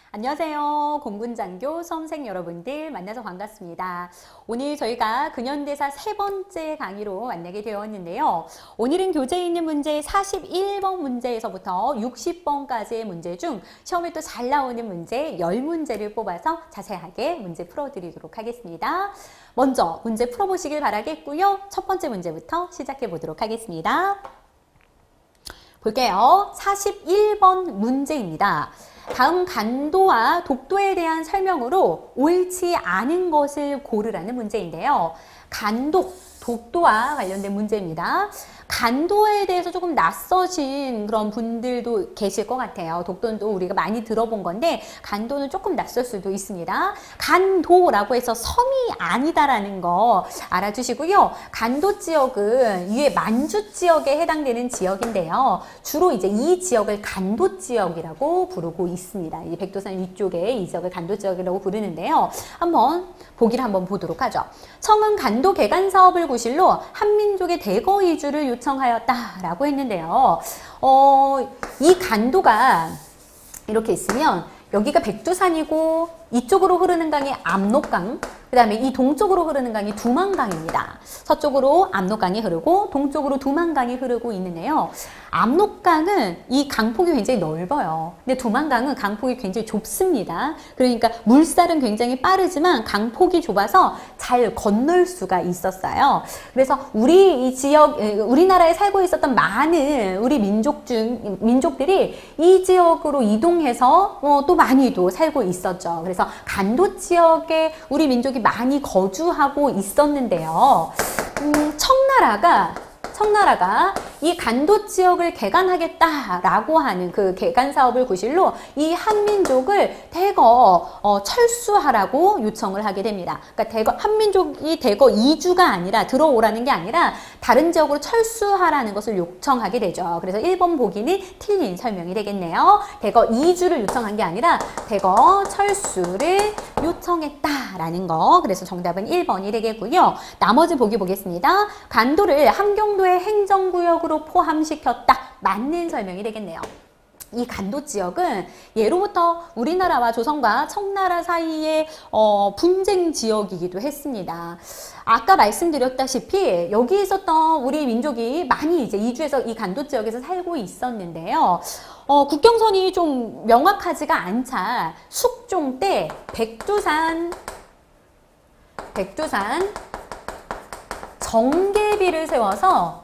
안녕하세요. 공군장교 수험생 여러분들 만나서 반갑습니다. 오늘 저희가 근현대사 세 번째 강의로 만나게 되었는데요. 오늘은 교재에 있는 문제 41번 문제에서부터 60번까지의 문제 중 시험에 또 잘 나오는 문제 10문제를 뽑아서 자세하게 문제 풀어드리도록 하겠습니다. 먼저 문제 풀어보시길 바라겠고요. 첫 번째 문제부터 시작해 보도록 하겠습니다. 볼게요. 41번 문제입니다. 다음 간도와 독도에 대한 설명으로 옳지 않은 것을 고르라는 문제인데요. 간도, 독도와 관련된 문제입니다. 간도에 대해서 조금 낯서신 그런 분들도 계실 것 같아요. 독도는 또 우리가 많이 들어본 건데 간도는 조금 낯설 수도 있습니다. 간도라고 해서 섬이 아니다라는 거 알아주시고요. 간도 지역은 위에 만주 지역에 해당되는 지역인데요. 주로 이제 이 지역을 간도 지역이라고 부르고 있습니다. 이 백두산 위쪽에 이 지역을 간도 지역이라고 부르는데요. 보기를 한번 보도록 하죠. 청은 간도 개간 사업을 구실로 한민족의 대거 이주를 요청하였다라고 했는데요. 이 간도가 이렇게 있으면 여기가 백두산이고 이쪽으로 흐르는 강이 압록강, 그 다음에 이 동쪽으로 흐르는 강이 두만강입니다. 서쪽으로 압록강이 흐르고 동쪽으로 두만강이 흐르고 있는데요. 압록강은 이 강폭이 굉장히 넓어요. 근데 두만강은 강폭이 굉장히 좁습니다. 그러니까 물살은 굉장히 빠르지만 강폭이 좁아서 잘 건널 수가 있었어요. 그래서 우리 이 지역, 우리나라에 살고 있었던 많은 우리 민족들이 이 지역으로 이동해서 또 많이도 살고 있었죠. 그래서 간도 지역에 우리 민족이 많이 거주하고 있었는데요. 청나라가 이 간도 지역을 개간하겠다라고 하는 그 개간 사업을 구실로 이 한민족을 대거 철수하라고 요청을 하게 됩니다. 그러니까 한민족이 대거 이주가 아니라 들어오라는 게 아니라 다른 지역으로 철수하라는 것을 요청하게 되죠. 그래서 1번 보기는 틀린 설명이 되겠네요. 대거 이주를 요청한 게 아니라 대거 철수를 요청했다라는 거. 그래서 정답은 1번이 되겠고요. 나머지 보기 보겠습니다. 간도를 함경도의 행정구역으로 포함시켰다. 맞는 설명이 되겠네요. 이 간도 지역은 예로부터 우리나라와 조선과 청나라 사이의 분쟁 지역이기도 했습니다. 아까 말씀드렸다시피 여기 있었던 우리 민족이 많이 이제 이주해서 이 간도 지역에서 살고 있었는데요. 국경선이 좀 명확하지가 않자 숙종 때 백두산 정계비를 세워서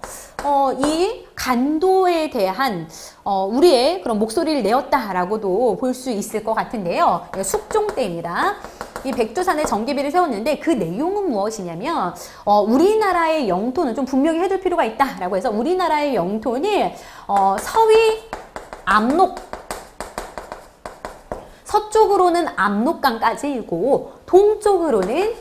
이 간도에 대한 우리의 그런 목소리를 내었다라고도 볼 수 있을 것 같은데요. 숙종 때입니다. 이 백두산에 정계비를 세웠는데 그 내용은 무엇이냐면 우리나라의 영토는 좀 분명히 해둘 필요가 있다라고 해서 우리나라의 영토는 서위 압록, 서쪽으로는 압록강까지이고 동쪽으로는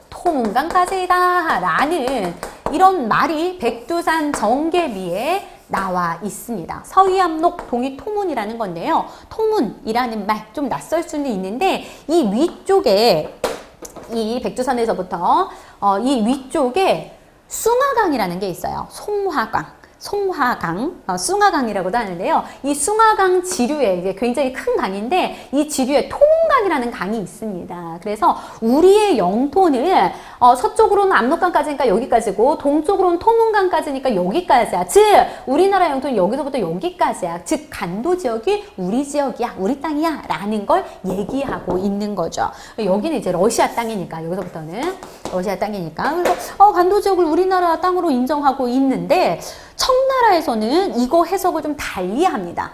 토문강까지다 라는 이런 말이 백두산 정계비에 나와 있습니다. 서위압록, 동위토문이라는 건데요. 토문이라는 말 좀 낯설 수는 있는데 이 위쪽에 이 백두산에서부터 이 위쪽에 숭화강이라는 게 있어요. 숭화강이라고도 하는데요. 이 숭화강 지류에 이제 굉장히 큰 강인데 이 지류에 토문강이라는 강이 있습니다. 그래서 우리의 영토는 서쪽으로는 압록강까지니까 여기까지고 동쪽으로는 토문강까지니까 여기까지야. 즉 우리나라 영토는 여기서부터 여기까지야. 즉 간도 지역이 우리 지역이야, 우리 땅이야 라는 걸 얘기하고 있는 거죠. 여기는 이제 러시아 땅이니까 여기서부터는 러시아 땅이니까 그래서 간도 지역을 우리나라 땅으로 인정하고 있는데 청나라에서는 이거 해석을 좀 달리 합니다.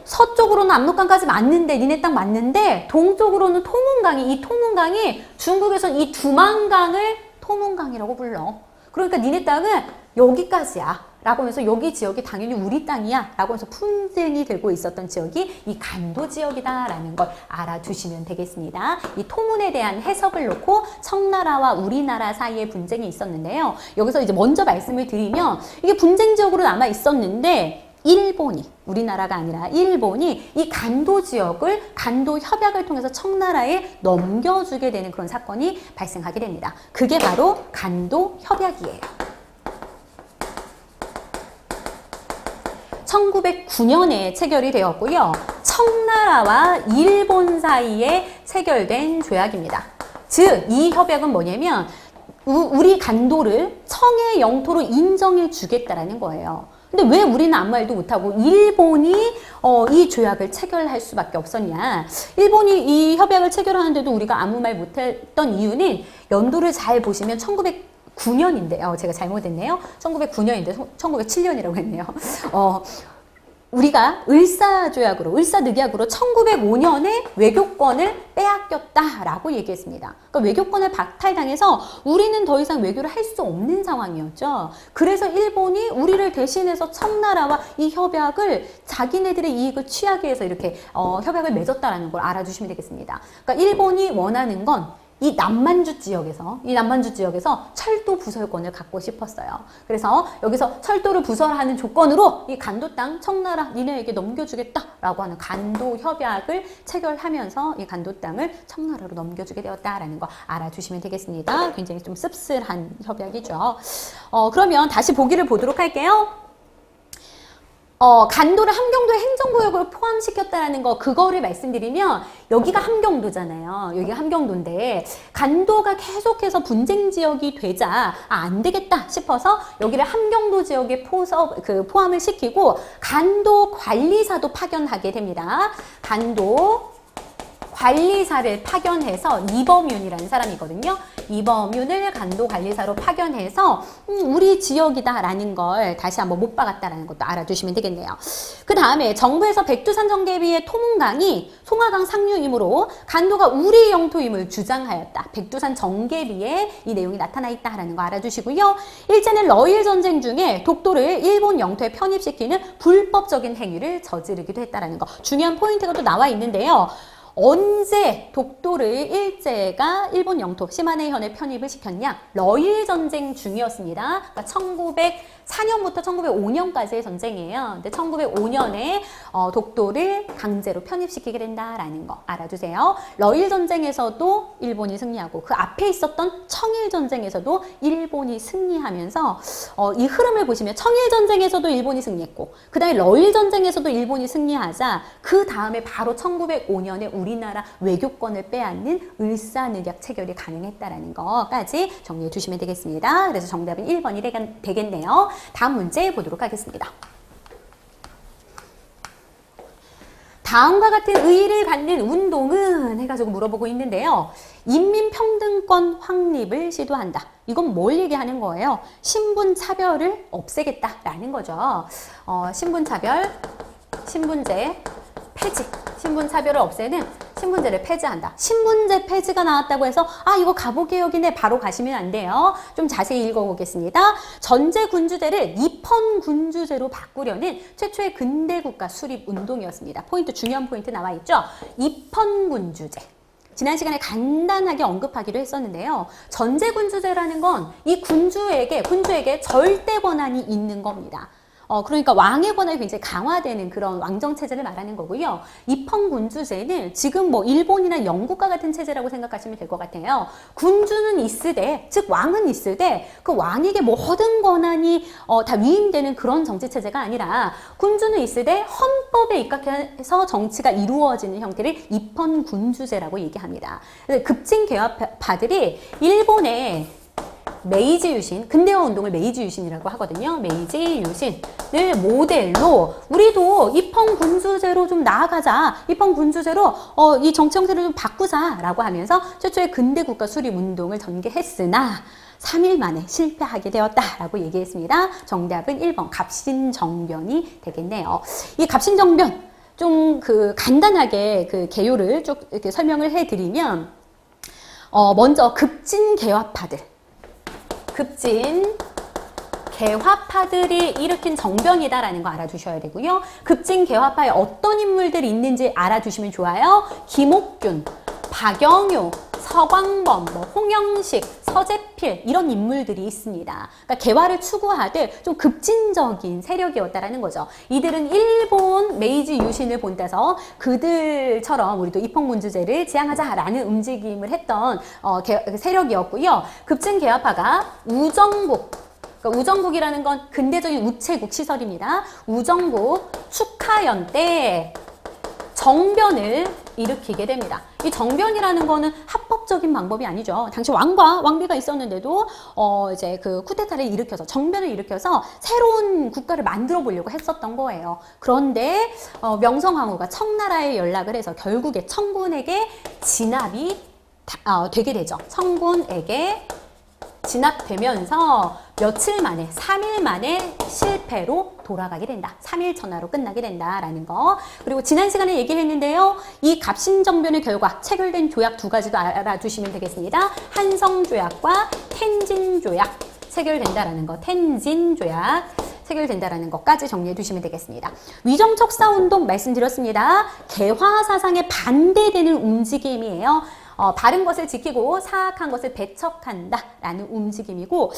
서쪽으로는 압록강까지 맞는데 니네 땅 맞는데 동쪽으로는 토문강이 이 토문강이 중국에서는 이 두만강을 토문강이라고 불러. 그러니까 니네 땅은 여기까지야 라고 하면서 여기 지역이 당연히 우리 땅이야 라고 해서 분쟁이 되고 있었던 지역이 이 간도 지역이다 라는 걸 알아두시면 되겠습니다. 이 토문에 대한 해석을 놓고 청나라와 우리나라 사이에 분쟁이 있었는데요. 여기서 이제 먼저 말씀을 드리면 이게 분쟁 지역으로 남아 있었는데 일본이, 우리나라가 아니라 일본이 이 간도 지역을 간도 협약을 통해서 청나라에 넘겨주게 되는 그런 사건이 발생하게 됩니다. 그게 바로 간도 협약이에요. 1909년에 체결이 되었고요. 청나라와 일본 사이에 체결된 조약입니다. 즉, 이 협약은 뭐냐면 우리 간도를 청의 영토로 인정해 주겠다라는 거예요. 근데 왜 우리는 아무 말도 못하고 일본이 이 조약을 체결할 수밖에 없었냐. 일본이 이 협약을 체결하는데도 우리가 아무 말 못했던 이유는 연도를 잘 보시면 1909년인데요. 제가 잘못했네요. 1909년인데 1907년이라고 했네요. 우리가 을사늑약으로 1905년에 외교권을 빼앗겼다라고 얘기했습니다. 그러니까 외교권을 박탈당해서 우리는 더 이상 외교를 할 수 없는 상황이었죠. 그래서 일본이 우리를 대신해서 청나라와 이 협약을 자기네들의 이익을 취하기 위해서 이렇게 협약을 맺었다라는 걸 알아주시면 되겠습니다. 그러니까 일본이 원하는 건 이 남만주 지역에서 철도 부설권을 갖고 싶었어요. 그래서 여기서 철도를 부설하는 조건으로 이 간도 땅 청나라 니네에게 넘겨주겠다라고 하는 간도 협약을 체결하면서 이 간도 땅을 청나라로 넘겨주게 되었다라는 거 알아주시면 되겠습니다. 굉장히 좀 씁쓸한 협약이죠. 그러면 다시 보기를 보도록 할게요. 간도를 함경도의 행정구역으로 포함시켰다라는 거, 그거를 말씀드리면, 여기가 함경도잖아요. 여기가 함경도인데, 간도가 계속해서 분쟁 지역이 되자, 안 되겠다 싶어서 여기를 함경도 지역에 포함을 시키고, 간도 관리사도 파견하게 됩니다. 간도 관리사를 파견해서 이범윤이라는 사람이거든요. 이범윤을 간도 관리사로 파견해서 우리 지역이다라는 걸 다시 한번 못 박았다라는 것도 알아두시면 되겠네요. 그 다음에 정부에서 백두산 정계비의 토문강이 송화강 상류이므로 간도가 우리 영토임을 주장하였다. 백두산 정계비에 이 내용이 나타나 있다라는 거 알아두시고요. 일제는 러일 전쟁 중에 독도를 일본 영토에 편입시키는 불법적인 행위를 저지르기도 했다라는 거. 중요한 포인트가 또 나와 있는데요. 언제 독도를 일제가 일본 영토 시마네현에 편입을 시켰냐? 러일 전쟁 중이었습니다. 그러니까 1904년부터 1905년까지의 전쟁이에요. 근데 1905년에 독도를 강제로 편입시키게 된다라는 거 알아두세요. 러일 전쟁에서도 일본이 승리하고 그 앞에 있었던 청일 전쟁에서도 일본이 승리하면서 이 흐름을 보시면 청일 전쟁에서도 일본이 승리했고 그 다음에 러일 전쟁에서도 일본이 승리하자 그 다음에 바로 1905년에 우리나라 외교권을 빼앗는 을사늑약 체결이 가능했다라는 거까지 정리해 주시면 되겠습니다. 그래서 정답은 1번이 되겠네요. 다음 문제 보도록 하겠습니다. 다음과 같은 의의를 갖는 운동은 해가지고 물어보고 있는데요. 인민평등권 확립을 시도한다. 이건 뭘 얘기하는 거예요? 신분차별을 없애겠다라는 거죠. 신분차별, 신분제, 폐지. 신분차별을 없애는 신분제를 폐지한다. 신분제 폐지가 나왔다고 해서 이거 가보개혁이네 바로 가시면 안 돼요. 좀 자세히 읽어보겠습니다. 전제군주제를 입헌군주제로 바꾸려는 최초의 근대국가 수립운동이었습니다. 중요한 포인트 나와 있죠. 입헌군주제. 지난 시간에 간단하게 언급하기로 했었는데요. 전제군주제라는 건 이 군주에게 절대 권한이 있는 겁니다. 그러니까 왕의 권한이 굉장히 강화되는 그런 왕정체제를 말하는 거고요. 입헌군주제는 지금 뭐 일본이나 영국과 같은 체제라고 생각하시면 될 것 같아요. 군주는 있으되, 즉 왕은 있으되 그 왕에게 모든 권한이 다 위임되는 그런 정치체제가 아니라 군주는 있으되 헌법에 입각해서 정치가 이루어지는 형태를 입헌군주제라고 얘기합니다. 급진개화파들이 일본의 메이지 유신, 근대화 운동을 메이지 유신이라고 하거든요. 메이지 유신을 모델로 우리도 입헌군주제로 좀 나아가자. 입헌군주제로 이 정치 형태를 좀 바꾸자라고 하면서 최초의 근대국가 수립 운동을 전개했으나 3일 만에 실패하게 되었다라고 얘기했습니다. 정답은 1번 갑신정변이 되겠네요. 이 갑신정변 좀 간단하게 개요를 쭉 이렇게 설명을 해드리면 먼저 급진개화파들이 일으킨 정변이다라는 거 알아두셔야 되고요. 급진개화파에 어떤 인물들이 있는지 알아두시면 좋아요. 김옥균, 박영효, 서광범, 홍영식, 서재필 이런 인물들이 있습니다. 그러니까 개화를 추구하되 좀 급진적인 세력이었다라는 거죠. 이들은 일본 메이지 유신을 본따서 그들처럼 우리도 입헌군주제를 지향하자라는 움직임을 했던 세력이었고요. 급진개화파가 우정국, 그러니까 우정국이라는 건 근대적인 우체국 시설입니다. 우정국 축하연 때 정변을 일으키게 됩니다. 이 정변이라는 거는 합법적인 방법이 아니죠. 당시 왕과 왕비가 있었는데도 이제 그 쿠데타를 일으켜서 정변을 일으켜서 새로운 국가를 만들어 보려고 했었던 거예요. 그런데 명성황후가 청나라에 연락을 해서 결국에 청군에게 진압이 되게 되죠. 청군에게 진압되면서 며칠 만에 3일 만에 실패로 돌아가게 된다. 3일 천하로 끝나게 된다라는 거. 그리고 지난 시간에 얘기했는데요. 이 갑신정변의 결과 체결된 조약 두 가지도 알아두시면 되겠습니다. 한성조약과 텐진조약 체결된다라는 거. 텐진조약 체결된다라는 것까지 정리해 두시면 되겠습니다. 위정척사운동 말씀드렸습니다. 개화사상에 반대되는 움직임이에요. 바른 것을 지키고 사악한 것을 배척한다라는 움직임이고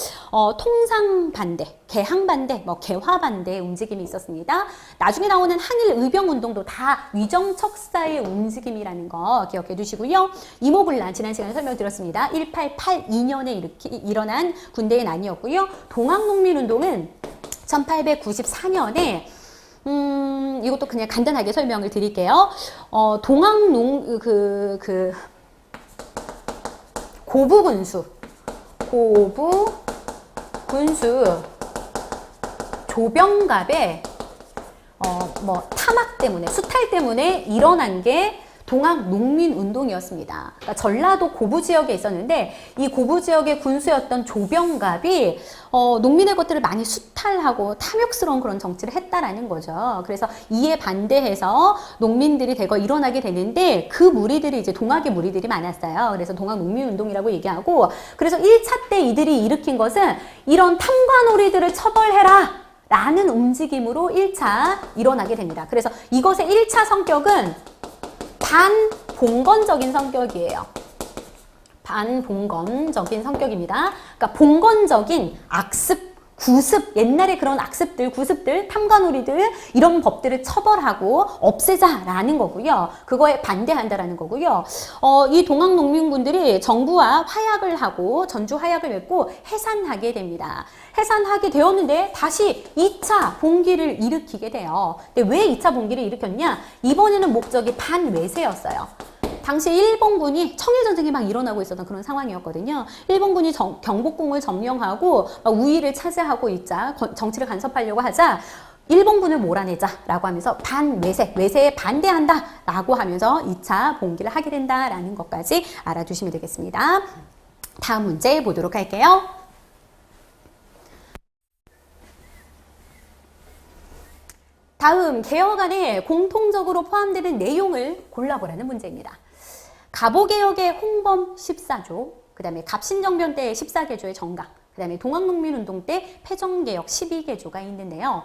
통상반대, 개항반대, 개화반대의 움직임이 있었습니다. 나중에 나오는 한일의병운동도 다 위정척사의 움직임이라는 거 기억해 두시고요. 이모군란 지난 시간에 설명드렸습니다. 1882년에 일어난 군대의 난이었고요. 동학농민운동은 1894년에 이것도 그냥 간단하게 설명을 드릴게요. 고부군수 조병갑의 타막 때문에 수탈 때문에 일어난 게 동학농민운동이었습니다. 그러니까 전라도 고부 지역에 있었는데 이 고부 지역의 군수였던 조병갑이 농민의 것들을 많이 수탈하고 탐욕스러운 그런 정치를 했다라는 거죠. 그래서 이에 반대해서 농민들이 대거 일어나게 되는데 그 무리들이 이제 동학의 무리들이 많았어요. 그래서 동학농민운동이라고 얘기하고 그래서 1차 때 이들이 일으킨 것은 이런 탐관오리들을 처벌해라 라는 움직임으로 1차 일어나게 됩니다. 그래서 이것의 1차 성격은 반봉건적인 성격이에요. 반봉건적인 성격입니다. 그러니까 봉건적인 악습, 구습, 옛날에 그런 악습들, 구습들, 탐관오리들 이런 법들을 처벌하고 없애자라는 거고요. 그거에 반대한다라는 거고요. 이 동학농민군들이 정부와 화약을 하고 전주 화약을 맺고 해산하게 됩니다. 해산하게 되었는데 다시 2차 봉기를 일으키게 돼요. 근데 왜 2차 봉기를 일으켰냐? 이번에는 목적이 반외세였어요. 당시 일본군이 청일전쟁이 막 일어나고 있었던 그런 상황이었거든요. 일본군이 경복궁을 점령하고 우위를 차지하고 있자 정치를 간섭하려고 하자 일본군을 몰아내자라고 하면서 외세에 반대한다라고 하면서 2차 봉기를 하게 된다라는 것까지 알아두시면 되겠습니다. 다음 문제 보도록 할게요. 다음 개혁 안에 공통적으로 포함되는 내용을 골라보라는 문제입니다. 갑오개혁의 홍범 14조, 그 다음에 갑신정변 때 14개조의 정각, 그 다음에 동학농민운동 때 패정개혁 12개조가 있는데요.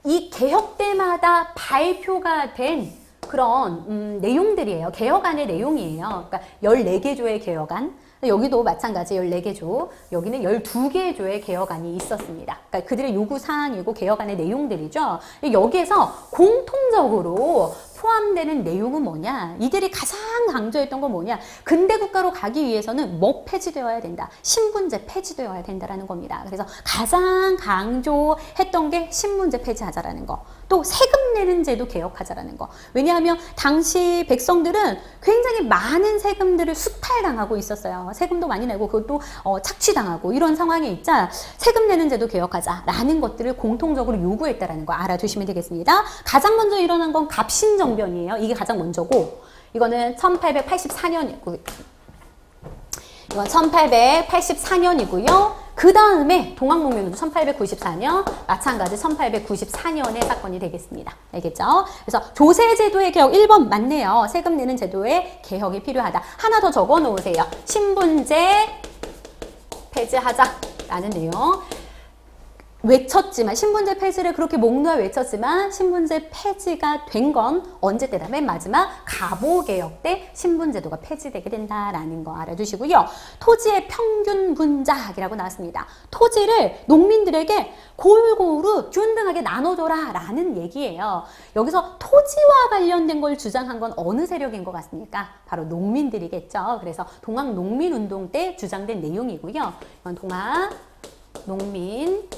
이 개혁 때마다 발표가 된 그런 내용들이에요. 개혁안의 내용이에요. 그러니까 14개조의 개혁안, 여기도 마찬가지 14개조, 여기는 12개조의 개혁안이 있었습니다. 그러니까 그들의 요구사항이고 개혁안의 내용들이죠. 여기에서 공통적으로 포함되는 내용은 뭐냐? 이들이 가장 강조했던 건 뭐냐? 근대국가로 가기 위해서는 뭐 폐지되어야 된다? 신분제 폐지되어야 된다라는 겁니다. 그래서 가장 강조했던 게 신분제 폐지하자라는 거. 또 세금 내는 제도 개혁하자라는 거. 왜냐하면 당시 백성들은 굉장히 많은 세금들을 수탈당하고 있었어요. 세금도 많이 내고 그것도 착취당하고 이런 상황에 있자 세금 내는 제도 개혁하자라는 것들을 공통적으로 요구했다라는 거 알아두시면 되겠습니다. 가장 먼저 일어난 건 갑신정변이에요. 이게 가장 먼저고 이거는 1884년이고 이건 1884년이고요. 그 다음에 동학농민운동 1894년, 마찬가지 1894년의 사건이 되겠습니다. 알겠죠? 그래서 조세제도의 개혁 1번 맞네요. 세금 내는 제도의 개혁이 필요하다. 하나 더 적어 놓으세요. 신분제 폐지하자라는 내용. 외쳤지만 신분제 폐지를 그렇게 목놓아 외쳤지만 신분제 폐지가 된 건 언제 때다? 맨 마지막 갑오개혁 때 신분제도가 폐지되게 된다라는 거 알아두시고요. 토지의 평균 분작이라고 나왔습니다. 토지를 농민들에게 골고루 균등하게 나눠줘라 라는 얘기예요. 여기서 토지와 관련된 걸 주장한 건 어느 세력인 것 같습니까? 바로 농민들이겠죠. 그래서 동학농민운동 때 주장된 내용이고요. 이건 동학농민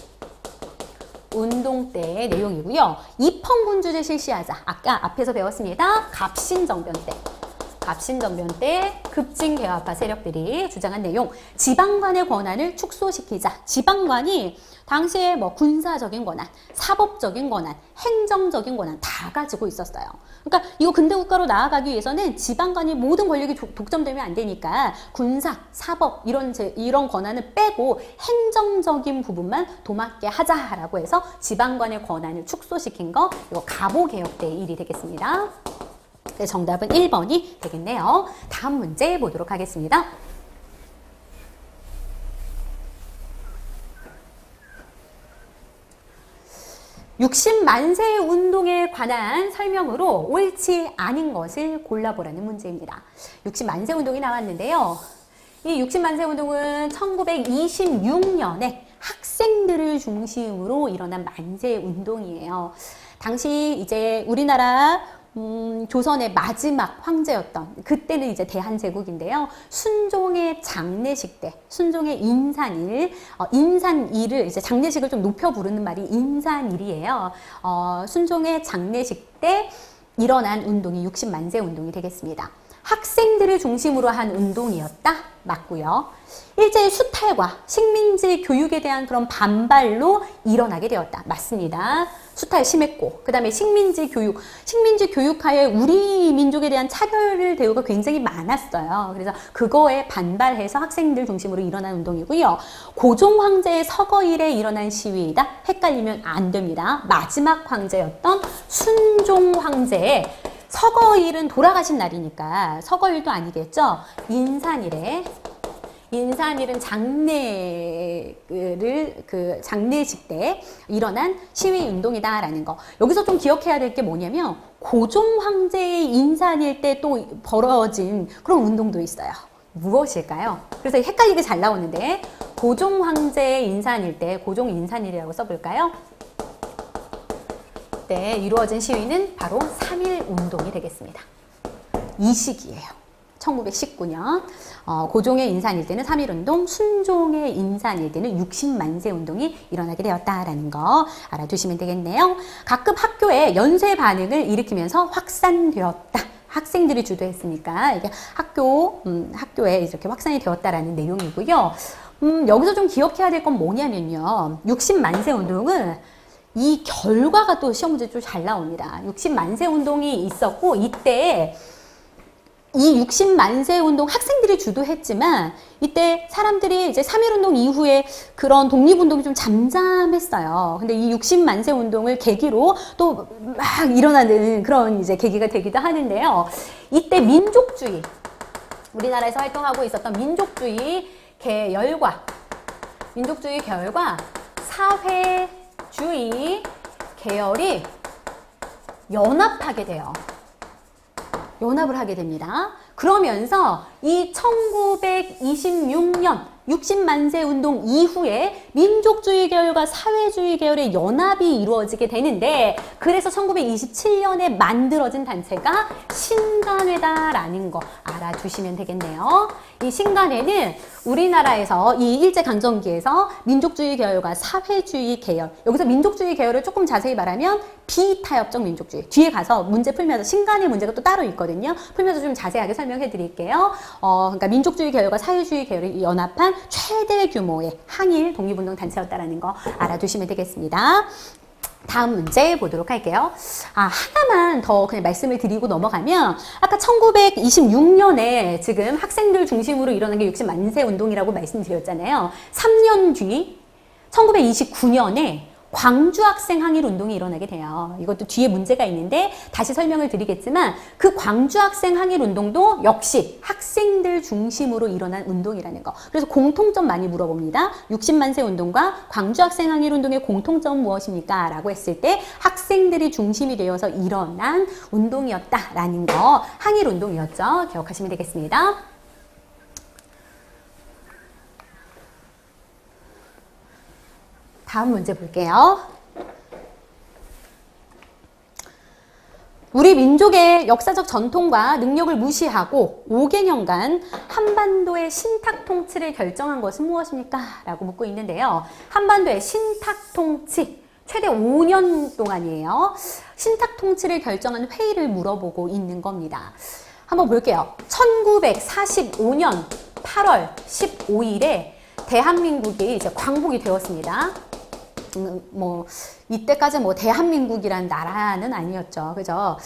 운동 때 내용이고요. 입헌군주제 실시하자. 아까 앞에서 배웠습니다. 갑신정변 때. 갑신정변 때 급진개화파 세력들이 주장한 내용, 지방관의 권한을 축소시키자. 지방관이 당시에 뭐 군사적인 권한, 사법적인 권한, 행정적인 권한 다 가지고 있었어요. 그러니까 이거 근대국가로 나아가기 위해서는 지방관이 모든 권력이 독점되면 안 되니까 군사, 사법 이런 권한을 빼고 행정적인 부분만 도맡게 하자라고 해서 지방관의 권한을 축소시킨 거, 이거 갑오개혁 때의 일이 되겠습니다. 네, 정답은 1번이 되겠네요. 다음 문제 보도록 하겠습니다. 육십만세 운동에 관한 설명으로 옳지 않은 것을 골라보라는 문제입니다. 육십만세 운동이 나왔는데요. 이 육십만세 운동은 1926년에 학생들을 중심으로 일어난 만세 운동이에요. 당시 이제 우리나라 조선의 마지막 황제였던, 그때는 이제 대한제국인데요. 순종의 장례식 때, 순종의 인산일, 인산일을 이제 장례식을 좀 높여 부르는 말이 인산일이에요. 순종의 장례식 때 일어난 운동이 육십만세 운동이 되겠습니다. 학생들을 중심으로 한 운동이었다? 맞고요. 일제의 수탈과 식민지 교육에 대한 그런 반발로 일어나게 되었다. 맞습니다. 수탈 심했고, 그 다음에 식민지 교육하에 우리 민족에 대한 차별 대우가 굉장히 많았어요. 그래서 그거에 반발해서 학생들 중심으로 일어난 운동이고요. 고종 황제의 서거일에 일어난 시위이다? 헷갈리면 안 됩니다. 마지막 황제였던 순종 황제의 서거일은 돌아가신 날이니까 서거일도 아니겠죠? 인산일은 장례식 때 일어난 시위 운동이다라는 거. 여기서 좀 기억해야 될 게 뭐냐면 고종 황제의 인산일 때 또 벌어진 그런 운동도 있어요. 무엇일까요? 그래서 헷갈리게 잘 나오는데 고종 황제의 인산일 때 고종 인산일이라고 써볼까요? 때 이루어진 시위는 바로 3.1 운동이 되겠습니다. 이 시기예요. 1919년 고종의 인산일 때는 3.1 운동, 순종의 인산일 때는 육십만세 운동이 일어나게 되었다라는 거 알아두시면 되겠네요. 각급 학교에 연쇄 반응을 일으키면서 확산되었다. 학생들이 주도했으니까 이게 학교에 이렇게 확산이 되었다라는 내용이고요. 여기서 좀 기억해야 될 건 뭐냐면요. 육십만세 운동은 이 결과가 또 시험 문제 좀 잘 나옵니다. 육십만세 운동이 있었고 이때 이 육십만세 운동 학생들이 주도했지만 이때 사람들이 이제 3.1 운동 이후에 그런 독립운동이 좀 잠잠했어요. 근데 이 육십만세 운동을 계기로 또 막 일어나는 그런 이제 계기가 되기도 하는데요. 이때 우리나라에서 활동하고 있었던 민족주의 계열과 사회주의 계열이 연합하게 돼요. 연합을 하게 됩니다. 그러면서 이 1926년 육십만세 운동 이후에 민족주의 계열과 사회주의 계열의 연합이 이루어지게 되는데, 그래서 1927년에 만들어진 단체가 신간회다라는 거 알아두시면 되겠네요. 이 신간회는 우리나라에서 이 일제강점기에서 민족주의 계열과 사회주의 계열, 여기서 민족주의 계열을 조금 자세히 말하면 비타협적 민족주의, 뒤에 가서 문제 풀면서 신간회 문제가 또 따로 있거든요. 풀면서 좀 자세하게 설명해 드릴게요. 그러니까 민족주의 계열과 사회주의 계열이 연합한 최대 규모의 항일 독립운동 단체였다라는 거 알아두시면 되겠습니다. 다음 문제 보도록 할게요. 하나만 더 그냥 말씀을 드리고 넘어가면, 아까 1926년에 지금 학생들 중심으로 일어난 게 육십만세 운동이라고 말씀드렸잖아요. 3년 뒤 1929년에 광주 학생 항일 운동이 일어나게 돼요. 이것도 뒤에 문제가 있는데 다시 설명을 드리겠지만, 그 광주 학생 항일 운동도 역시 학생들 중심으로 일어난 운동이라는 거. 그래서 공통점 많이 물어봅니다. 육십만세 운동과 광주 학생 항일 운동의 공통점은 무엇입니까? 라고 했을 때 학생들이 중심이 되어서 일어난 운동이었다라는 거, 항일 운동이었죠. 기억하시면 되겠습니다. 다음 문제 볼게요. 우리 민족의 역사적 전통과 능력을 무시하고 5개년간 한반도의 신탁 통치를 결정한 것은 무엇입니까? 라고 묻고 있는데요. 한반도의 신탁 통치, 최대 5년 동안이에요. 신탁 통치를 결정한 회의를 물어보고 있는 겁니다. 한번 볼게요. 1945년 8월 15일에 대한민국이 이제 광복이 되었습니다. 뭐 이때까지 뭐 대한민국이란 나라는 아니었죠, 그죠?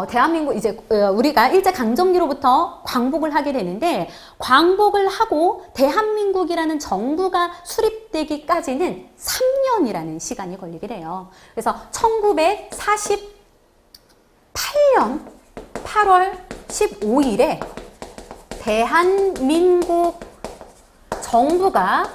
대한민국 이제 우리가 일제 강점기로부터 광복을 하게 되는데, 광복을 하고 대한민국이라는 정부가 수립되기까지는 3년이라는 시간이 걸리게 돼요. 그래서 1948년 8월 15일에 대한민국 정부가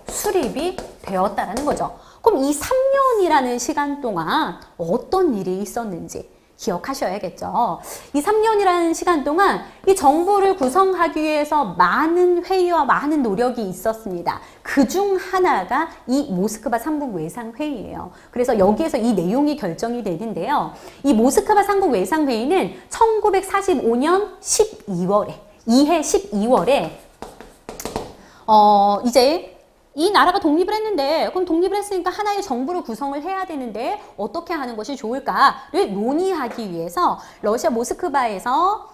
수립이 되었다라는 거죠. 그럼 이 3년이라는 시간 동안 어떤 일이 있었는지 기억하셔야겠죠. 이 3년이라는 시간 동안 이 정부를 구성하기 위해서 많은 회의와 많은 노력이 있었습니다. 그중 하나가 이 모스크바 삼국 외상 회의예요. 그래서 여기에서 이 내용이 결정이 되는데요. 이 모스크바 삼국 외상 회의는 1945년 12월에 이해 12월에 이제 이 나라가 독립을 했는데, 그럼 독립을 했으니까 하나의 정부를 구성을 해야 되는데 어떻게 하는 것이 좋을까를 논의하기 위해서 러시아 모스크바에서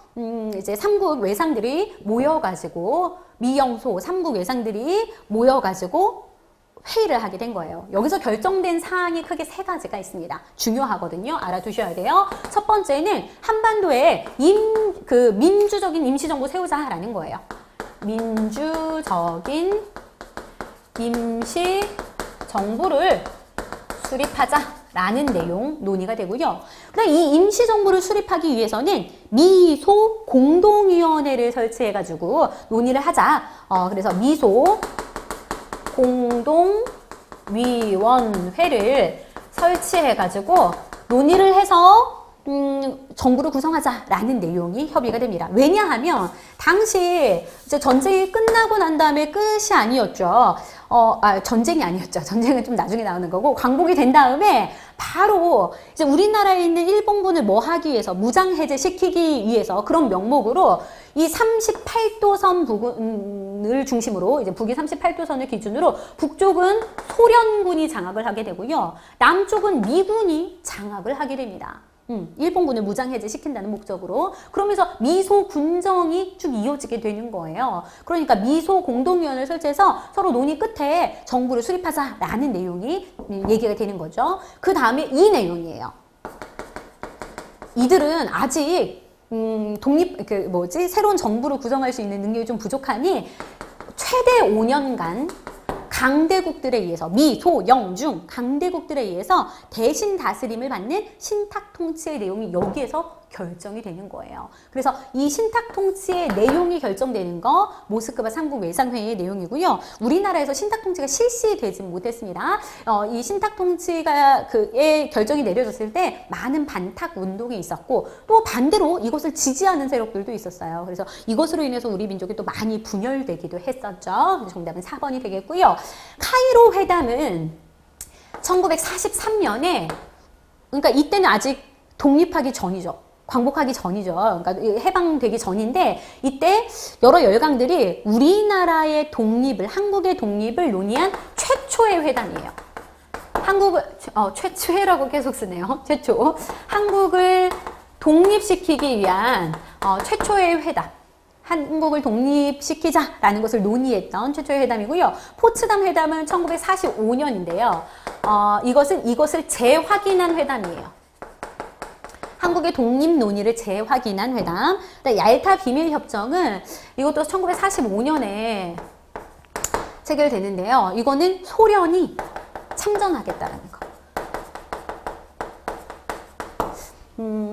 이제 삼국 외상들이 모여가지고, 미영소 삼국 외상들이 모여가지고 회의를 하게 된 거예요. 여기서 결정된 사항이 크게 세 가지가 있습니다. 중요하거든요. 알아두셔야 돼요. 첫 번째는 한반도에 민주적인 임시정부 세우자라는 거예요. 민주적인 임시 정부를 수립하자라는 내용 논의가 되고요. 그다음 이 임시 정부를 수립하기 위해서는 미소 공동위원회를 설치해가지고 논의를 하자. 그래서 미소 공동위원회를 설치해가지고 논의를 해서 정부를 구성하자라는 내용이 협의가 됩니다. 왜냐하면 당시 이제 전쟁이 끝나고 난 다음에 끝이 아니었죠. 전쟁이 아니었죠. 전쟁은 좀 나중에 나오는 거고, 광복이 된 다음에 바로 이제 우리나라에 있는 일본군을 뭐 하기 위해서, 무장 해제시키기 위해서, 그런 명목으로 이 38도선 부근을 중심으로, 이제 북위 38도선을 기준으로 북쪽은 소련군이 장악을 하게 되고요. 남쪽은 미군이 장악을 하게 됩니다. 일본군을 무장해제 시킨다는 목적으로. 그러면서 미소 군정이 쭉 이어지게 되는 거예요. 그러니까 미소 공동위원회를 설치해서 서로 논의 끝에 정부를 수립하자라는 내용이 얘기가 되는 거죠. 그 다음에 이 내용이에요. 이들은 아직 새로운 정부를 구성할 수 있는 능력이 좀 부족하니 최대 5년간 강대국들에 의해서, 미, 소, 영, 중 강대국들에 의해서 대신 다스림을 받는 신탁 통치의 내용이 여기에서 결정이 되는 거예요. 그래서 이 신탁 통치의 내용이 결정되는 거 모스크바 삼국 외상회의의 내용이고요. 우리나라에서 신탁 통치가 실시되지 못했습니다. 이 신탁 통치가 의 결정이 내려졌을 때 많은 반탁 운동이 있었고, 또 반대로 이것을 지지하는 세력들도 있었어요. 그래서 이것으로 인해서 우리 민족이 또 많이 분열되기도 했었죠. 정답은 4번이 되겠고요. 카이로 회담은 1943년에, 그러니까 이때는 아직 독립하기 전이죠. 광복하기 전이죠. 그러니까 해방되기 전인데, 이때 여러 열강들이 우리나라의 독립을, 한국의 독립을 논의한 최초의 회담이에요. 최초라고 계속 쓰네요. 최초. 한국을 독립시키기 위한 최초의 회담. 한국을 독립시키자라는 것을 논의했던 최초의 회담이고요. 포츠담 회담은 1945년인데요. 이것을 재확인한 회담이에요. 한국의 독립 논의를 재확인한 회담. 얄타 비밀협정은 이것도 1945년에 체결되는데요. 이거는 소련이 참전하겠다라는 거.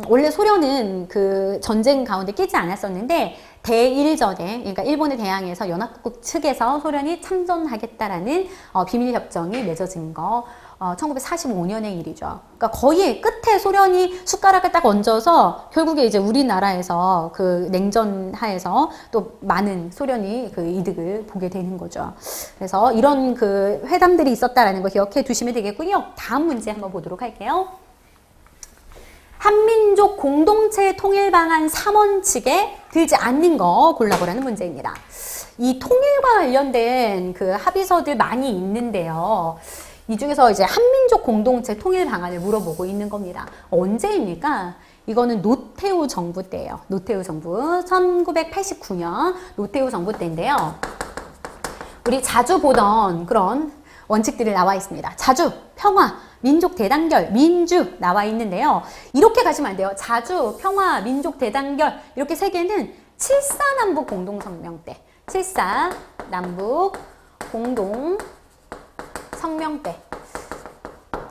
원래 소련은 그 전쟁 가운데 끼지 않았었는데, 대일전에, 그러니까 일본에 대항해서 연합국 측에서 소련이 참전하겠다라는 비밀협정이 맺어진 거 1945년의 일이죠. 그러니까 거의 끝에 소련이 숟가락을 딱 얹어서 결국에 이제 우리나라에서 그 냉전 하에서 또 많은 소련이 그 이득을 보게 되는 거죠. 그래서 이런 그 회담들이 있었다라는 거 기억해 두시면 되겠고요. 다음 문제 한번 보도록 할게요. 한민족 공동체 통일 방안 3원칙에 들지 않는 거 골라보라는 문제입니다. 이 통일과 관련된 그 합의서들 많이 있는데요. 이 중에서 이제 한민족 공동체 통일 방안을 물어보고 있는 겁니다. 언제입니까? 이거는 노태우 정부 때예요. 노태우 정부 1989년 노태우 정부 때인데요. 우리 자주 보던 그런 원칙들이 나와 있습니다. 자주, 평화, 민족 대단결, 민주 나와 있는데요. 이렇게 가시면 안 돼요. 자주, 평화, 민족 대단결 이렇게 세 개는 7.4 남북 공동성명 때 7.4 남북 공동성명 때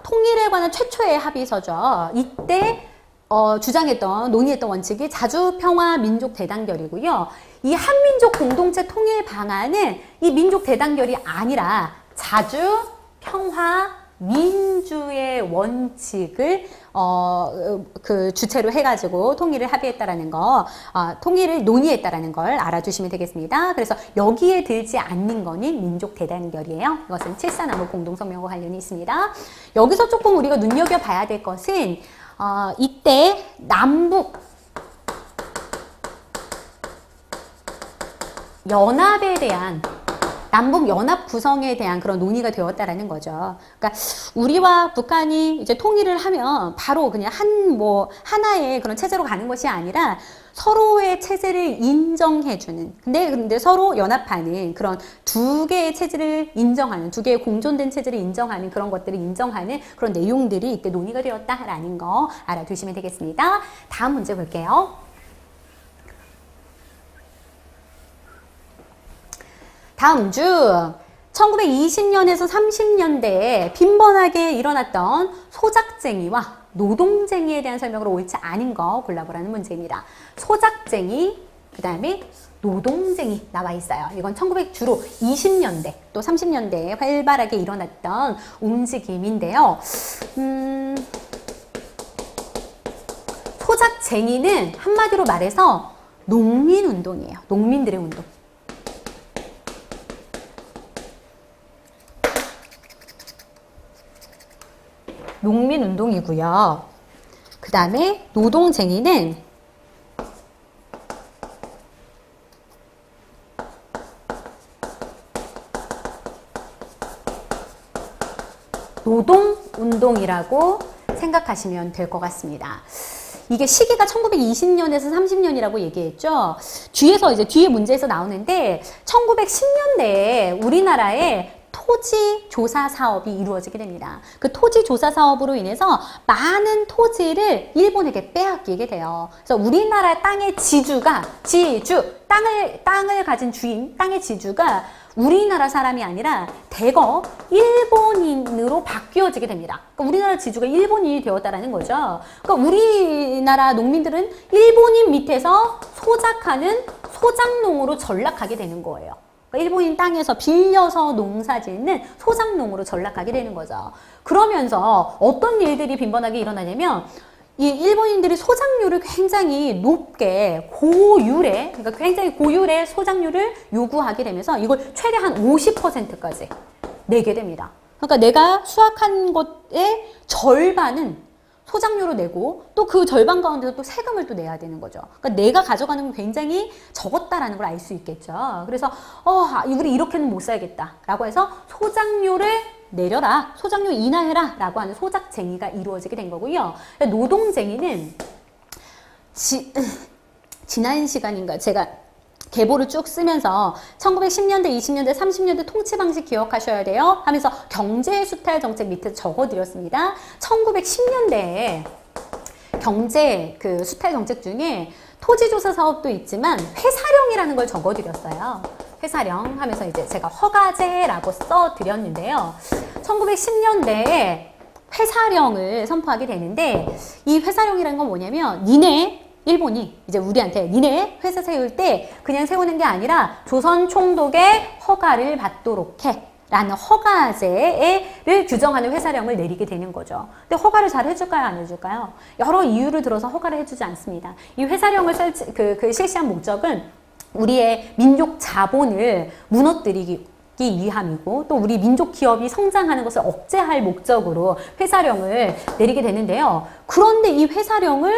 통일에 관한 최초의 합의서죠. 이때 주장했던, 논의했던 원칙이 자주, 평화, 민족 대단결이고요. 이 한민족 공동체 통일 방안은 이 민족 대단결이 아니라 자주, 평화, 민주의 원칙을 그 주체로 해가지고 통일을 합의했다라는 거, 통일을 논의했다라는 걸 알아두시면 되겠습니다. 그래서 여기에 들지 않는 거는 민족 대단결이에요. 이것은 7.4 남북 공동성명과 관련이 있습니다. 여기서 조금 우리가 눈여겨봐야 될 것은 이때 남북 연합에 대한 남북 연합 구성에 대한 그런 논의가 되었다라는 거죠. 그러니까 우리와 북한이 이제 통일을 하면 바로 그냥 하나의 그런 체제로 가는 것이 아니라 서로의 체제를 인정해주는. 근데 서로 연합하는 그런 두 개의 체제를 인정하는, 두 개의 공존된 체제를 인정하는 그런 것들을 인정하는 그런 내용들이 이때 논의가 되었다라는 거 알아두시면 되겠습니다. 다음 문제 볼게요. 다음 주 1920년에서 30년대에 빈번하게 일어났던 소작쟁이와 노동쟁이에 대한 설명으로 옳지 않은 거 골라보라는 문제입니다. 소작쟁이, 그 다음에 노동쟁이 나와 있어요. 이건 주로 20년대 또 30년대에 활발하게 일어났던 움직임인데요. 소작쟁이는 한마디로 말해서 농민운동이에요. 농민들의 운동. 농민운동이고요. 그 다음에 노동쟁이는 노동운동이라고 생각하시면 될 것 같습니다. 이게 시기가 1920년에서 30년이라고 얘기했죠. 뒤에 문제에서 나오는데 1910년대에 우리나라에 토지 조사 사업이 이루어지게 됩니다. 그 토지 조사 사업으로 인해서 많은 토지를 일본에게 빼앗기게 돼요. 그래서 우리나라 땅의 땅을 가진 주인, 땅의 지주가 우리나라 사람이 아니라 대거 일본인으로 바뀌어지게 됩니다. 그러니까 우리나라 지주가 일본인이 되었다라는 거죠. 그러니까 우리나라 농민들은 일본인 밑에서 소작하는 소작농으로 전락하게 되는 거예요. 일본인 땅에서 빌려서 농사짓는 소작농으로 전락하게 되는 거죠. 그러면서 어떤 일들이 빈번하게 일어나냐면 이 일본인들이 소작률을 굉장히 높게 그러니까 굉장히 고율의 소작률을 요구하게 되면서 이걸 최대 한 50%까지 내게 됩니다. 그러니까 내가 수확한 것의 절반은 소작료로 내고 또 그 절반 가운데서 또 세금을 또 내야 되는 거죠. 그러니까 내가 가져가는 건 굉장히 적었다라는 걸 알 수 있겠죠. 그래서 우리 이렇게는 못 살겠다라고 해서 소작료를 내려라, 소작료 인하해라 라고 하는 소작쟁이가 이루어지게 된 거고요. 노동쟁이는 지난 시간인가 제가 계보를 쭉 쓰면서 1910년대, 20년대, 30년대 통치 방식 기억하셔야 돼요 하면서 경제 수탈 정책 밑에 적어드렸습니다. 1910년대에 경제 그 수탈 정책 중에 토지조사 사업도 있지만 회사령이라는 걸 적어드렸어요. 회사령 하면서 이제 제가 허가제라고 써드렸는데요. 1910년대에 회사령을 선포하게 되는데 이 회사령이라는 건 뭐냐면 일본이 이제 우리한테 니네 회사 세울 때 그냥 세우는 게 아니라 조선 총독의 허가를 받도록 해 라는 허가제를 규정하는 회사령을 내리게 되는 거죠. 근데 허가를 잘 해줄까요? 안 해줄까요? 여러 이유를 들어서 허가를 해주지 않습니다. 이 회사령을 실시한 목적은 우리의 민족 자본을 무너뜨리기 위함이고 또 우리 민족 기업이 성장하는 것을 억제할 목적으로 회사령을 내리게 되는데요. 그런데 이 회사령을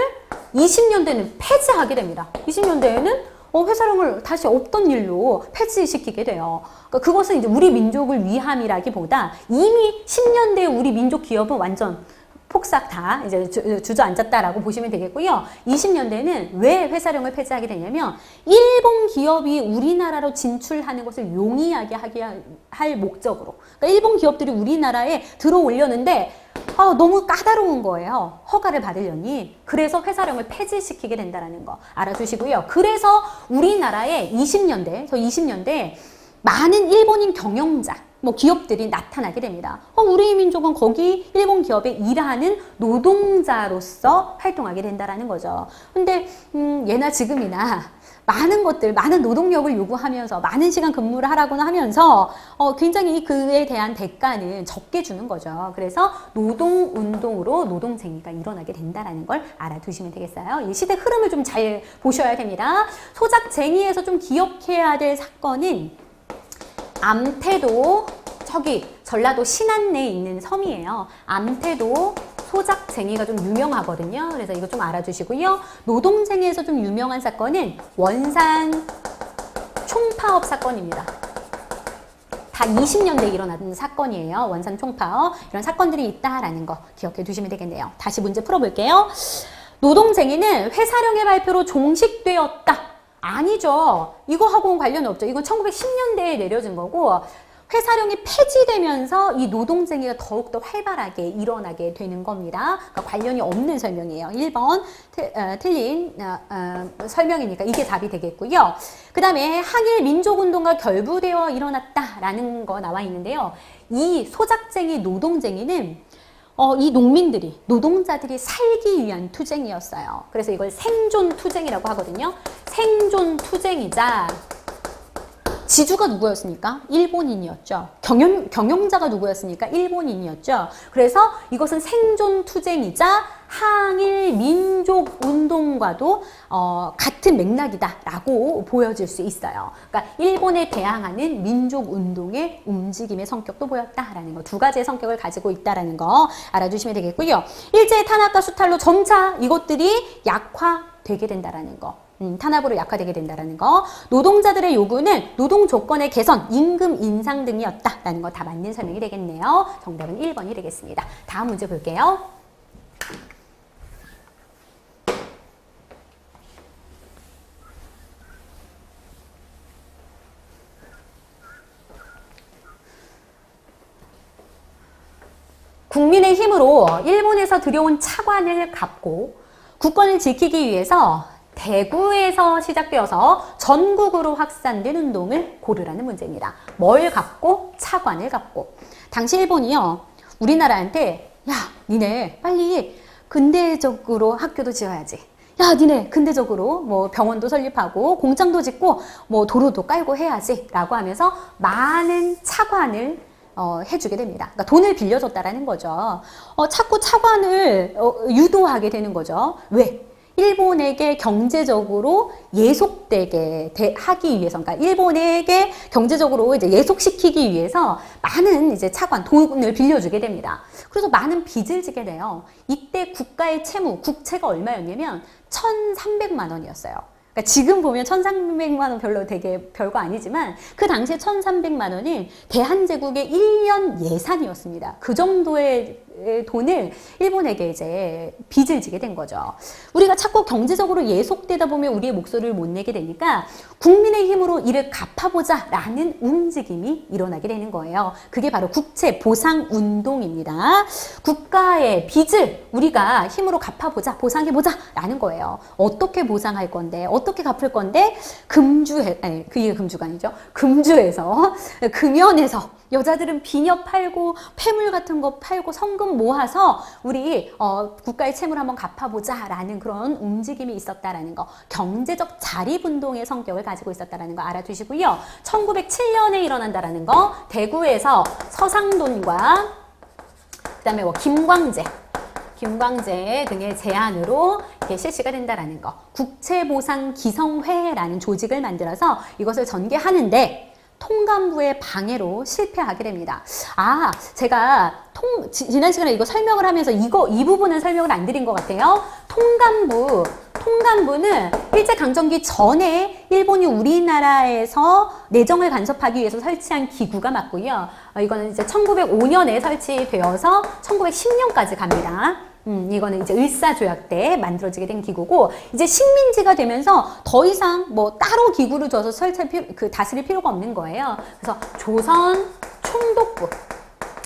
20년대는 폐지하게 됩니다. 20년대에는 회사령을 다시 없던 일로 폐지시키게 돼요. 그러니까 그것은 이제 우리 민족을 위함이라기보다 이미 10년대 우리 민족 기업은 완전 폭삭 다 이제 주저앉았다라고 보시면 되겠고요. 20년대는 왜 회사령을 폐지하게 되냐면 일본 기업이 우리나라로 진출하는 것을 용이하게 하게 할 목적으로. 그러니까 일본 기업들이 우리나라에 들어오려는데 너무 까다로운 거예요. 허가를 받으려니. 그래서 회사령을 폐지시키게 된다는 거 알아두시고요. 그래서 우리나라에 20년대 많은 일본인 경영자, 기업들이 나타나게 됩니다. 우리 민족은 거기 일본 기업에 일하는 노동자로서 활동하게 된다는 거죠. 근데 예나 지금이나 많은 것들, 많은 노동력을 요구하면서 많은 시간 근무를 하라고는 하면서 굉장히 그에 대한 대가는 적게 주는 거죠. 그래서 노동운동으로 노동쟁의가 일어나게 된다는 걸 알아두시면 되겠어요. 이 시대 흐름을 좀 잘 보셔야 됩니다. 소작쟁의에서 좀 기억해야 될 사건은 암태도, 저기 전라도 신안내에 있는 섬이에요. 암태도 소작쟁이가 좀 유명하거든요. 그래서 이거 좀 알아주시고요. 노동쟁이에서 좀 유명한 사건은 원산 총파업 사건입니다. 다 20년대에 일어난 사건이에요. 원산 총파업. 이런 사건들이 있다라는 거 기억해 두시면 되겠네요. 다시 문제 풀어볼게요. 노동쟁이는 회사령의 발표로 종식되었다. 아니죠. 이거하고는 관련이 없죠. 이건 1910년대에 내려진 거고 회사령이 폐지되면서 이 노동쟁이가 더욱더 활발하게 일어나게 되는 겁니다. 그러니까 관련이 없는 설명이에요. 1번 틀린 설명이니까 이게 답이 되겠고요. 그 다음에 항일 민족운동과 결부되어 일어났다라는 거 나와 있는데요. 이 소작쟁이 노동쟁이는 이 농민들이, 노동자들이 살기 위한 투쟁이었어요. 그래서 이걸 생존 투쟁이라고 하거든요. 생존 투쟁이자 지주가 누구였습니까? 일본인이었죠. 경영자가 누구였습니까? 일본인이었죠. 그래서 이것은 생존 투쟁이자 항일 민족 운동과도 같은 맥락이다라고 보여질 수 있어요. 그러니까 일본에 대항하는 민족 운동의 움직임의 성격도 보였다라는 거, 두 가지의 성격을 가지고 있다라는 거 알아두시면 되겠고요. 일제 탄압과 수탈로 점차 이것들이 약화되게 된다라는 거. 탄압으로 약화되게 된다는 거. 노동자들의 요구는 노동 조건의 개선, 임금 인상 등이었다라는 거 다 맞는 설명이 되겠네요. 정답은 1번이 되겠습니다. 다음 문제 볼게요. 국민의 힘으로 일본에서 들여온 차관을 갚고 국권을 지키기 위해서 대구에서 시작되어서 전국으로 확산된 운동을 고르라는 문제입니다. 뭘 갚고? 차관을 갚고. 당시 일본이요, 우리나라한테 야, 니네 빨리 근대적으로 학교도 지어야지. 야, 니네 근대적으로 병원도 설립하고 공장도 짓고 도로도 깔고 해야지 라고 하면서 많은 차관을 해주게 됩니다. 그러니까 돈을 빌려줬다라는 거죠. 자꾸 차관을 유도하게 되는 거죠. 왜? 일본에게 경제적으로 예속되게 하기 위해서, 그러니까 일본에게 경제적으로 이제 예속시키기 위해서 많은 이제 차관, 돈을 빌려주게 됩니다. 그래서 많은 빚을 지게 돼요. 이때 국가의 채무, 국채가 얼마였냐면 1,300만 원이었어요. 그러니까 지금 보면 1,300만 원 별거 아니지만 그 당시에 1,300만 원은 대한제국의 1년 예산이었습니다. 그 정도의 돈을 일본에게 이제 빚을 지게 된 거죠. 우리가 자꾸 경제적으로 예속되다 보면 우리의 목소리를 못 내게 되니까 국민의 힘으로 이를 갚아보자 라는 움직임이 일어나게 되는 거예요. 그게 바로 국채 보상 운동입니다. 국가의 빚을 우리가 힘으로 갚아보자, 보상해보자 라는 거예요. 어떻게 보상할 건데, 어떻게 갚을 건데, 그게 금주가 아니죠. 금주에서, 금연에서 여자들은 비녀 팔고 폐물 같은 거 팔고 성금 모아서 우리 국가의 채무를 한번 갚아보자 라는 그런 움직임이 있었다라는 거, 경제적 자립운동의 성격을 가지고 있었다라는 거 알아두시고요. 1907년에 일어난다라는 거, 대구에서 서상돈과 그 다음에 김광재 등의 제안으로 이게 실시가 된다라는 거, 국채보상기성회라는 조직을 만들어서 이것을 전개하는데 통감부의 방해로 실패하게 됩니다. 제가 지난 시간에 이거 설명을 하면서 이 부분은 설명을 안 드린 것 같아요. 통감부는 일제강점기 전에 일본이 우리나라에서 내정을 간섭하기 위해서 설치한 기구가 맞고요. 이거는 이제 1905년에 설치되어서 1910년까지 갑니다. 이거는 이제 을사조약 때 만들어지게 된 기구고, 이제 식민지가 되면서 더 이상 뭐 따로 기구를 줘서 다스릴 필요가 없는 거예요. 그래서 조선 총독부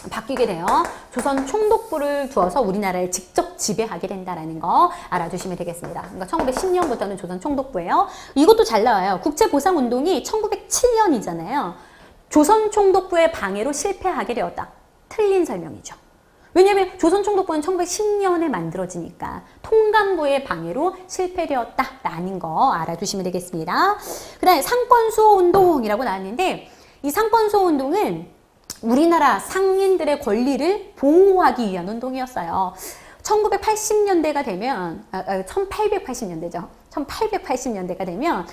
바뀌게 돼요. 조선 총독부를 두어서 우리나라를 직접 지배하게 된다라는 거 알아두시면 되겠습니다. 그러니까 1910년부터는 조선 총독부예요. 이것도 잘 나와요. 국제보상운동이 1907년이잖아요. 조선 총독부의 방해로 실패하게 되었다. 틀린 설명이죠. 왜냐하면 조선 총독부는 1910년에 만들어지니까 통감부의 방해로 실패되었다라는 거 알아두시면 되겠습니다. 그 다음에 상권수호운동이라고 나왔는데, 이 상권수호운동은 우리나라 상인들의 권리를 보호하기 위한 운동이었어요. 1980년대가 되면, 1880년대죠. 1880년대가 되면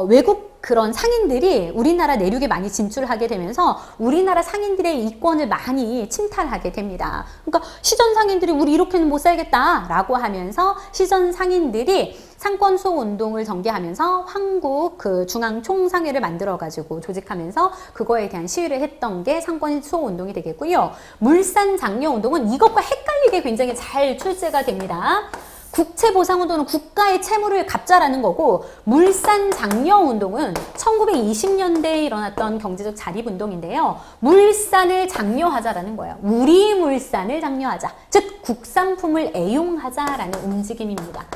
외국 그런 상인들이 우리나라 내륙에 많이 진출하게 되면서 우리나라 상인들의 이권을 많이 침탈하게 됩니다. 그러니까 시전 상인들이 우리 이렇게는 못 살겠다라고 하면서 시전 상인들이 상권수호 운동을 전개하면서 한국 그 중앙총상회를 만들어가지고 조직하면서 그거에 대한 시위를 했던 게 상권수호 운동이 되겠고요. 물산장려운동은 이것과 헷갈리게 굉장히 잘 출제가 됩니다. 국채보상운동은 국가의 채무를 갚자라는 거고, 물산장려운동은 1920년대에 일어났던 경제적 자립운동인데요. 물산을 장려하자라는 거예요. 우리 물산을 장려하자. 즉 국산품을 애용하자라는 움직임입니다.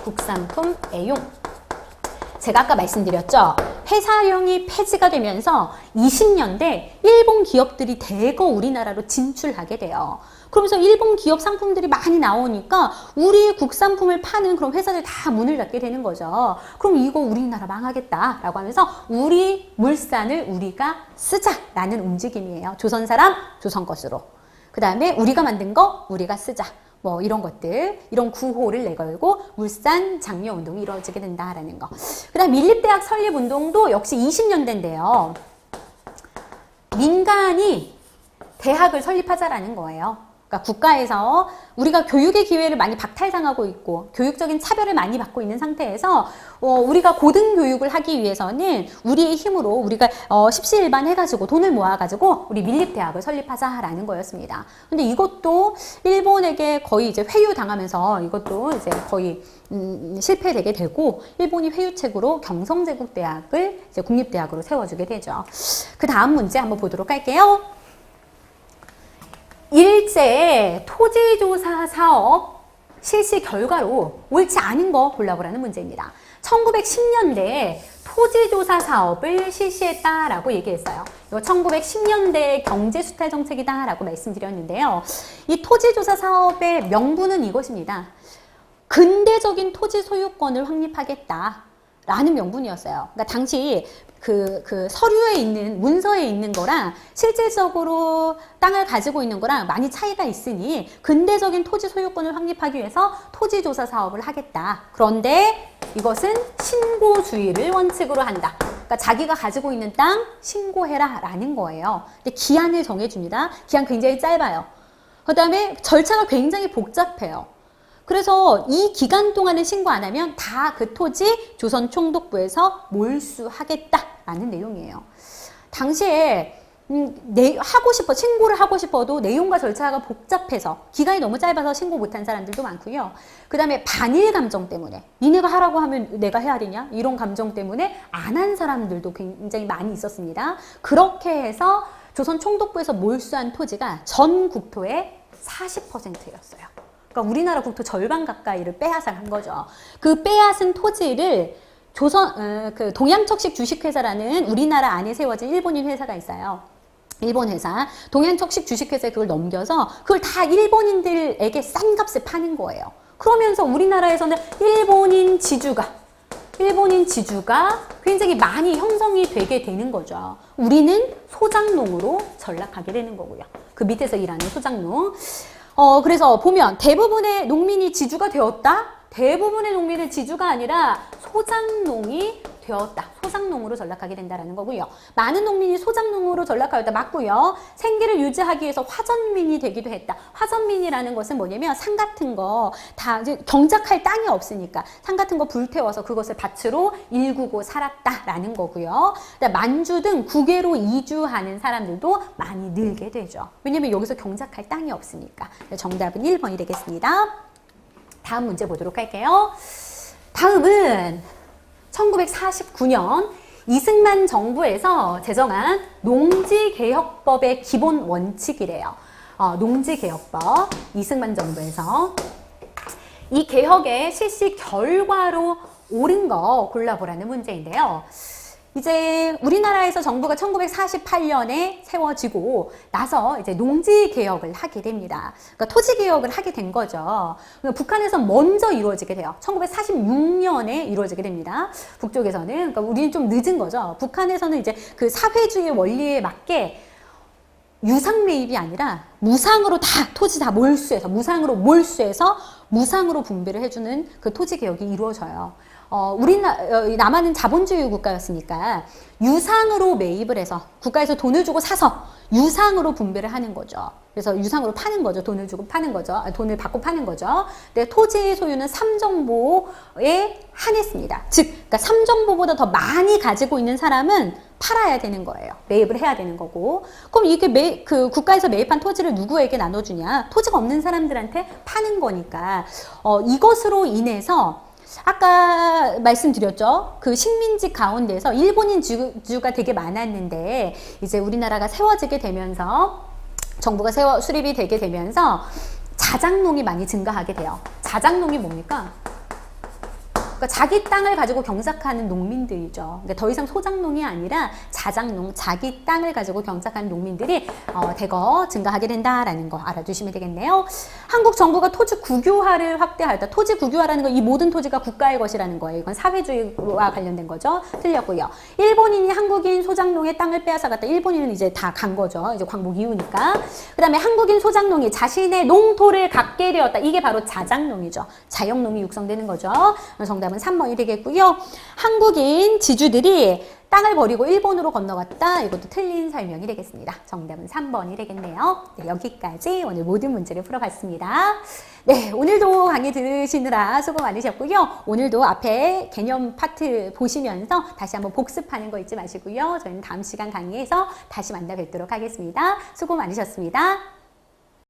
국산품 애용. 제가 아까 말씀드렸죠. 회사형이 폐지가 되면서 20년대 일본 기업들이 대거 우리나라로 진출하게 돼요. 그러면서 일본 기업 상품들이 많이 나오니까 우리 국산품을 파는 그런 회사들 다 문을 닫게 되는 거죠. 그럼 이거 우리나라 망하겠다라고 하면서 우리 물산을 우리가 쓰자라는 움직임이에요. 조선 사람, 조선 것으로. 그 다음에 우리가 만든 거 우리가 쓰자. 뭐 이런 것들, 이런 구호를 내걸고 물산 장려 운동이 이루어지게 된다라는 거. 그 다음 밀립대학 설립 운동도 역시 20년대인데요. 민간이 대학을 설립하자라는 거예요. 그러니까 국가에서 우리가 교육의 기회를 많이 박탈당하고 있고 교육적인 차별을 많이 받고 있는 상태에서 우리가 고등교육을 하기 위해서는 우리의 힘으로 우리가 십시일반 해가지고 돈을 모아가지고 우리 밀립대학을 설립하자라는 거였습니다. 근데 이것도 일본에게 거의 이제 회유당하면서 이것도 이제 거의 실패되게 되고 일본이 회유책으로 경성제국대학을 이제 국립대학으로 세워주게 되죠. 그 다음 문제 한번 보도록 할게요. 일제 토지조사 사업 실시 결과로 옳지 않은 거 골라보라는 문제입니다. 1910년대에 토지조사 사업을 실시했다라고 얘기했어요. 이거 1910년대 경제수탈 정책이다라고 말씀드렸는데요. 이 토지조사 사업의 명분은 이것입니다. 근대적인 토지 소유권을 확립하겠다라는 명분이었어요. 그러니까 당시 그 서류에 있는 문서에 있는 거랑 실질적으로 땅을 가지고 있는 거랑 많이 차이가 있으니 근대적인 토지 소유권을 확립하기 위해서 토지조사 사업을 하겠다. 그런데 이것은 신고주의를 원칙으로 한다. 그러니까 자기가 가지고 있는 땅 신고해라 라는 거예요. 근데 기한을 정해줍니다. 기한 굉장히 짧아요. 그 다음에 절차가 굉장히 복잡해요. 그래서 이 기간 동안에 신고 안 하면 다 그 토지 조선 총독부에서 몰수하겠다라는 내용이에요. 당시에 신고를 하고 싶어도 내용과 절차가 복잡해서 기간이 너무 짧아서 신고 못한 사람들도 많고요. 그 다음에 반일 감정 때문에 니네가 하라고 하면 내가 해야 되냐? 이런 감정 때문에 안 한 사람들도 굉장히 많이 있었습니다. 그렇게 해서 조선 총독부에서 몰수한 토지가 전 국토의 40%였어요. 그러니까 우리나라 국토 절반 가까이를 빼앗아간 거죠. 그 빼앗은 토지를 그 동양척식 주식회사라는 우리나라 안에 세워진 일본인 회사가 있어요. 일본 회사. 동양척식 주식회사에 그걸 넘겨서 그걸 다 일본인들에게 싼 값에 파는 거예요. 그러면서 우리나라에서는 일본인 지주가 굉장히 많이 형성이 되게 되는 거죠. 우리는 소장농으로 전락하게 되는 거고요. 그 밑에서 일하는 소장농. 그래서 보면 대부분의 농민이 지주가 되었다? 대부분의 농민은 지주가 아니라 소장농이 되었다. 소작농으로 전락하게 된다는 거고요. 많은 농민이 소작농으로 전락하였다. 맞고요. 생계를 유지하기 위해서 화전민이 되기도 했다. 화전민이라는 것은 뭐냐면 산 같은 거 다 이제 경작할 땅이 없으니까 산 같은 거 불태워서 그것을 밭으로 일구고 살았다라는 거고요. 만주 등 국외로 이주하는 사람들도 많이 늘게 되죠. 왜냐면 여기서 경작할 땅이 없으니까. 정답은 1번이 되겠습니다. 다음 문제 보도록 할게요. 다음은 1949년 이승만 정부에서 제정한 농지개혁법의 기본 원칙이래요. 농지개혁법, 이승만 정부에서 이 개혁의 실시 결과로 옳은 거 골라보라는 문제인데요. 이제 우리나라에서 정부가 1948년에 세워지고 나서 이제 농지 개혁을 하게 됩니다. 그러니까 토지 개혁을 하게 된 거죠. 그러니까 북한에서 먼저 이루어지게 돼요. 1946년에 이루어지게 됩니다. 북쪽에서는. 그러니까 우리는 좀 늦은 거죠. 북한에서는 이제 그 사회주의 원리에 맞게 유상 매입이 아니라 무상으로 다 토지 다 몰수해서 무상으로 몰수해서 무상으로 분배를 해주는 그 토지 개혁이 이루어져요. 남한은 자본주의 국가였으니까 유상으로 매입을 해서 국가에서 돈을 주고 사서 유상으로 분배를 하는 거죠. 그래서 유상으로 파는 거죠. 돈을 주고 파는 거죠. 돈을 받고 파는 거죠. 근데 토지 소유는 삼정보에 한했습니다. 즉, 그러니까 삼정보보다 더 많이 가지고 있는 사람은 팔아야 되는 거예요. 매입을 해야 되는 거고. 그럼 이게 그 국가에서 매입한 토지를 누구에게 나눠주냐? 토지가 없는 사람들한테 파는 거니까 이것으로 인해서 아까 말씀드렸죠. 그 식민지 가운데서 일본인 주가 되게 많았는데 이제 우리나라가 세워지게 되면서 정부가 수립이 되게 되면서 자작농이 많이 증가하게 돼요. 자작농이 뭡니까? 그러니까 자기 땅을 가지고 경작하는 농민들이죠. 그러니까 더 이상 소작농이 아니라 자작농, 자기 땅을 가지고 경작하는 농민들이 대거 증가하게 된다라는 거 알아두시면 되겠네요. 한국 정부가 토지 국유화를 확대하였다. 토지 국유화라는 건 이 모든 토지가 국가의 것이라는 거예요. 이건 사회주의와 관련된 거죠. 틀렸고요. 일본인이 한국인 소작농의 땅을 빼앗아갔다. 일본인은 이제 다 간 거죠. 이제 광복 이후니까. 그 다음에 한국인 소작농이 자신의 농토를 갖게 되었다. 이게 바로 자작농이죠. 자영농이 육성되는 거죠. 정답은 3번이 되겠고요. 한국인 지주들이 땅을 버리고 일본으로 건너갔다. 이것도 틀린 설명이 되겠습니다. 정답은 3번이 되겠네요. 네, 여기까지 오늘 모든 문제를 풀어봤습니다. 네, 오늘도 강의 들으시느라 수고 많으셨고요. 오늘도 앞에 개념 파트 보시면서 다시 한번 복습하는 거 잊지 마시고요. 저희는 다음 시간 강의에서 다시 만나 뵙도록 하겠습니다. 수고 많으셨습니다.